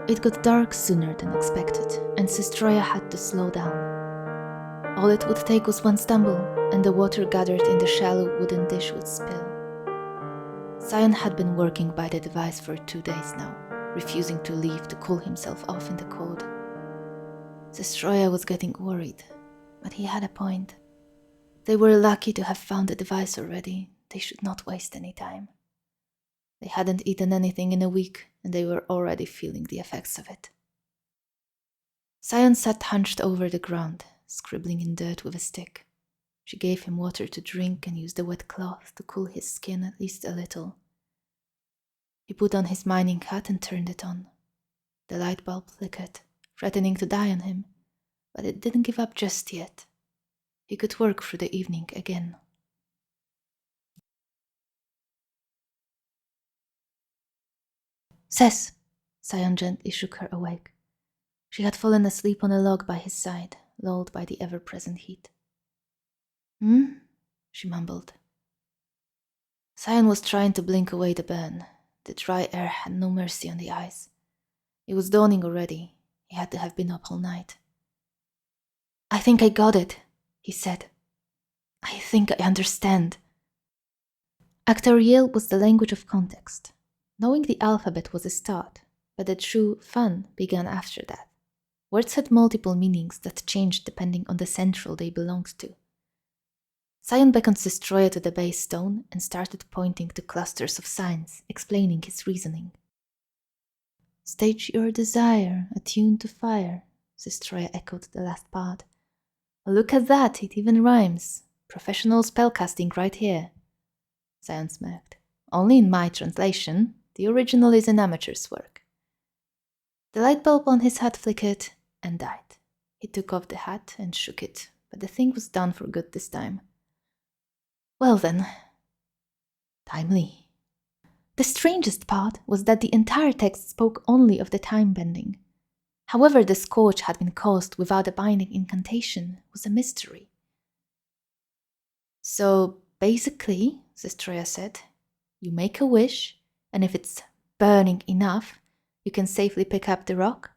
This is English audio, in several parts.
It got dark sooner than expected, and Sistroya had to slow down. All it would take was one stumble, and the water gathered in the shallow wooden dish would spill. Sion had been working by the device for 2 days now, refusing to leave to cool himself off in the cold. Sistroya was getting worried, but he had a point. They were lucky to have found the device already. They should not waste any time. They hadn't eaten anything in a week, and they were already feeling the effects of it. Sion sat hunched over the ground, scribbling in dirt with a stick. She gave him water to drink and used a wet cloth to cool his skin at least a little. He put on his mining hat and turned it on. The light bulb flickered, threatening to die on him, but it didn't give up just yet. He could work through the evening again. Ses! Sion gently shook her awake. She had fallen asleep on a log by his side, lulled by the ever-present heat. She mumbled. Sion was trying to blink away the burn. The dry air had no mercy on the eyes. It was dawning already. He had to have been up all night. I think I got it, he said. I think I understand. Actoriel was the language of context. Knowing the alphabet was a start, but the true fun began after that. Words had multiple meanings that changed depending on the central they belonged to. Sion beckoned Sistroya to the base stone and started pointing to clusters of signs, explaining his reasoning. Stage your desire, attuned to fire, Sistroya echoed the last part. Look at that, it even rhymes. Professional spellcasting right here. Sion smirked. Only in my translation. The original is an amateur's work. The light bulb on his hat flickered and died. He took off the hat and shook it, but the thing was done for good this time. Well then. Timely. The strangest part was that the entire text spoke only of the time bending. However the scorch had been caused without a binding incantation was a mystery. So basically, Sistroya said, you make a wish, and if it's burning enough, you can safely pick up the rock.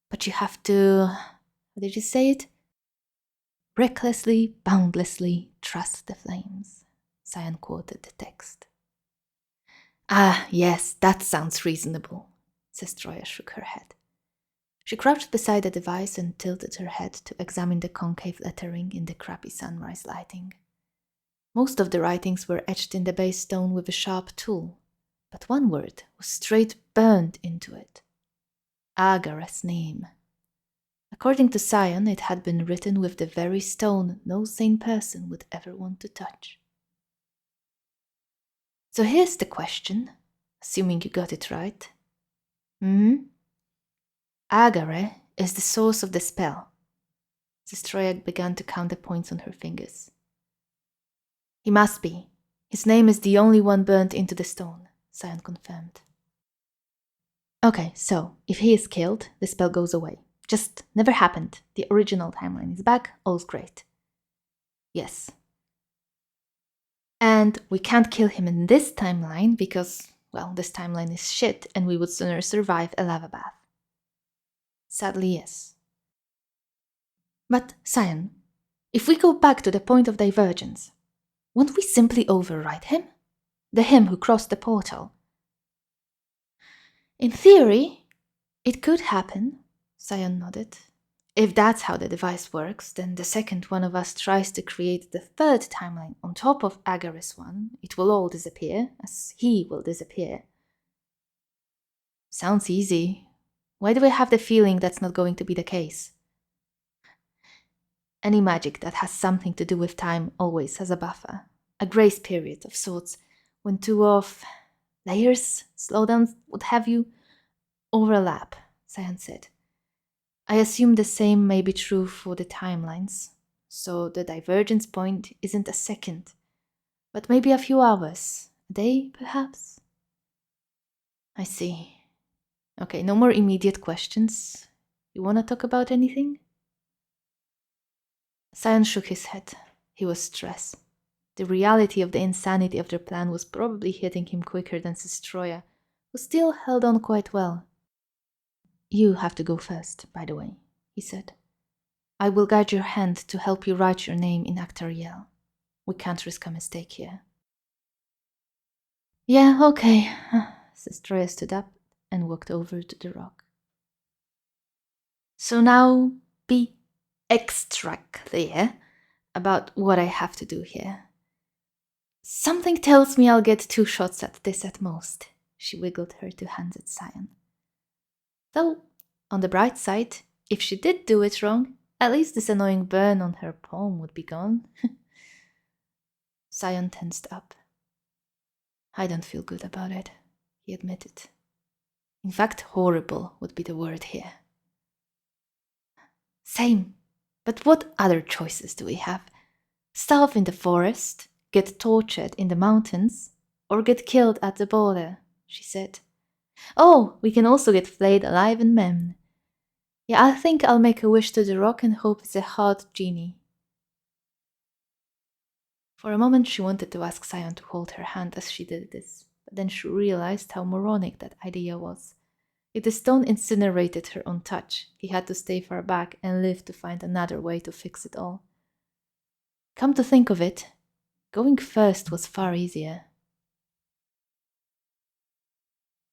But you have to, how did you say it? Recklessly, boundlessly trust the flames. Sion quoted the text. Ah, yes, that sounds reasonable, Sistroya shook her head. She crouched beside the device and tilted her head to examine the concave lettering in the crappy sunrise lighting. Most of the writings were etched in the base stone with a sharp tool, but one word was straight burned into it. Agareth's name. According to Sion, it had been written with the very stone no sane person would ever want to touch. So here's the question, assuming you got it right. Agareth is the source of the spell. Sistroya began to count the points on her fingers. He must be. His name is the only one burnt into the stone, Sion confirmed. Okay, so if he is killed, the spell goes away. Just never happened. The original timeline is back, all's great. Yes. And we can't kill him in this timeline because, well, this timeline is shit and we would sooner survive a lava bath. Sadly, yes. But, Sion, if we go back to the point of divergence, won't we simply override him? The him who crossed the portal? In theory, it could happen, Sion nodded. If that's how the device works, then the second one of us tries to create the third timeline on top of Agareth's one, it will all disappear, as he will disappear. Sounds easy. Why do I have the feeling that's not going to be the case? Any magic that has something to do with time always has a buffer, a grace period of sorts, when two of layers, slowdowns, what have you, overlap, Sion said. I assume the same may be true for the timelines, so the divergence point isn't a second, but maybe a few hours, a day perhaps? I see. Okay, no more immediate questions. You want to talk about anything? Sion shook his head. He was stressed. The reality of the insanity of their plan was probably hitting him quicker than Sistroya, who still held on quite well. You have to go first, by the way, he said. I will guide your hand to help you write your name in Actoriel. We can't risk a mistake here. Yeah, okay. Sestroya stood up and walked over to the rock. So now be extra clear about what I have to do here. Something tells me I'll get 2 shots at this at most. She wiggled her 2 hands at Sion. Though, on the bright side, if she did do it wrong, at least this annoying burn on her palm would be gone. Sion tensed up. I don't feel good about it, he admitted. In fact, horrible would be the word here. Same, but what other choices do we have? Starve in the forest, get tortured in the mountains, or get killed at the border, she said. Oh, we can also get flayed alive in Memn. Yeah, I think I'll make a wish to the rock and hope it's a hard genie. For a moment she wanted to ask Sion to hold her hand as she did this, but then she realized how moronic that idea was. If the stone incinerated her own touch, he had to stay far back and live to find another way to fix it all. Come to think of it, going first was far easier.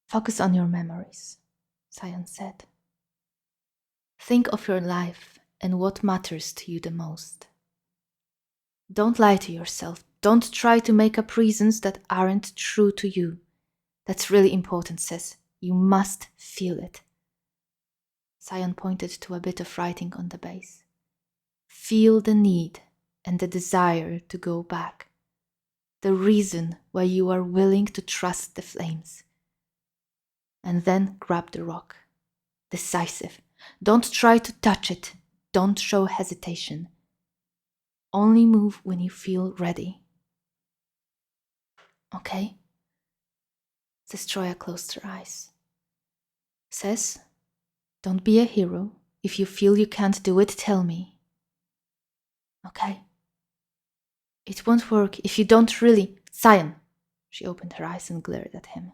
Focus on your memories, Sion said. Think of your life and what matters to you the most. Don't lie to yourself. Don't try to make up reasons that aren't true to you. That's really important, sis. You must feel it. Sion pointed to a bit of writing on the base. Feel the need and the desire to go back. The reason why you are willing to trust the flames. And then grab the rock. Decisive. Don't try to touch it. Don't show hesitation. Only move when you feel ready. Okay? Sestroya closed her eyes. Ses, don't be a hero. If you feel you can't do it, tell me. Okay? It won't work if you don't really... Sion! She opened her eyes and glared at him.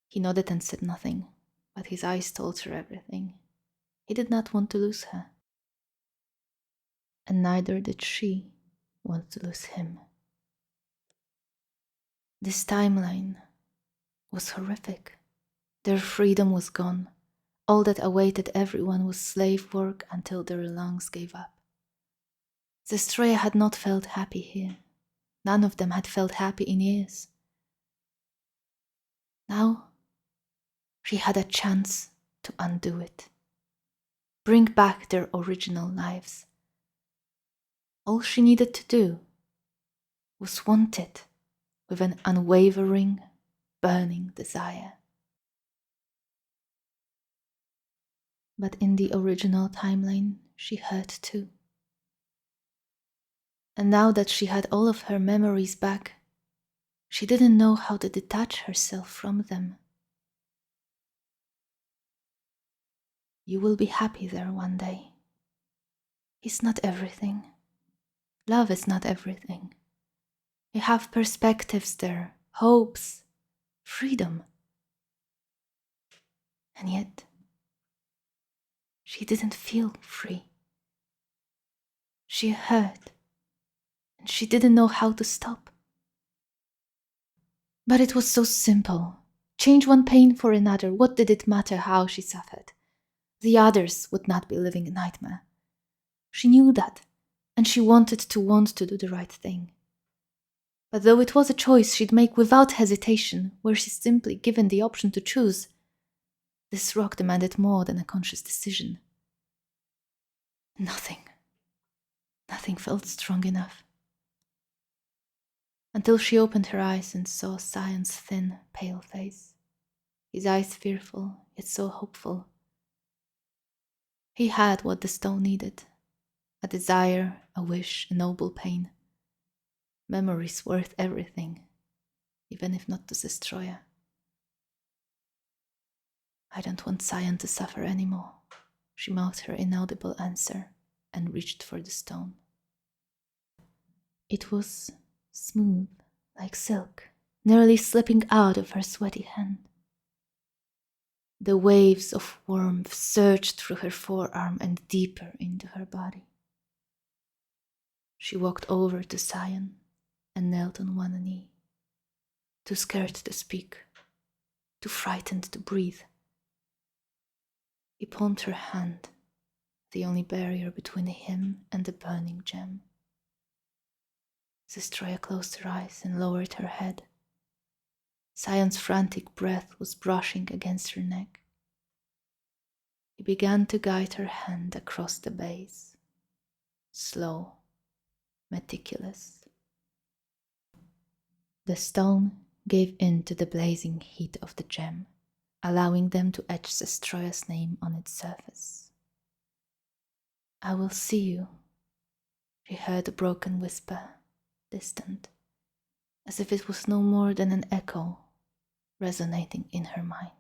He nodded and said nothing, but his eyes told her everything. He did not want to lose her. And neither did she want to lose him. This timeline was horrific. Their freedom was gone. All that awaited everyone was slave work until their lungs gave up. Sestroya had not felt happy here. None of them had felt happy in years. Now, she had a chance to undo it. Bring back their original lives. All she needed to do was want it with an unwavering, burning desire. But in the original timeline, she hurt too. And now that she had all of her memories back, she didn't know how to detach herself from them. You will be happy there one day. It's not everything. Love is not everything. You have perspectives there, hopes, freedom. And yet, she didn't feel free. She hurt, and she didn't know how to stop. But it was so simple. Change one pain for another. What did it matter how she suffered? The others would not be living a nightmare. She knew that, and she wanted to do the right thing. But though it was a choice she'd make without hesitation, were she simply given the option to choose, this rock demanded more than a conscious decision. Nothing felt strong enough. Until she opened her eyes and saw Sion's thin, pale face. His eyes fearful, yet so hopeful. He had what the stone needed. A desire, a wish, a noble pain. Memories worth everything, even if not to Sestroya. I don't want Sion to suffer anymore, she mouthed her inaudible answer and reached for the stone. It was smooth, like silk, nearly slipping out of her sweaty hand. The waves of warmth surged through her forearm and deeper into her body. She walked over to Sion and knelt on one knee, too scared to speak, too frightened to breathe. He palmed her hand, the only barrier between him and the burning gem. Zestroya closed her eyes and lowered her head. Sion's frantic breath was brushing against her neck. He began to guide her hand across the base, slow, meticulous. The stone gave in to the blazing heat of the gem, allowing them to etch Zestroya's name on its surface. "I will see you," she heard a broken whisper, distant, as if it was no more than an echo resonating in her mind.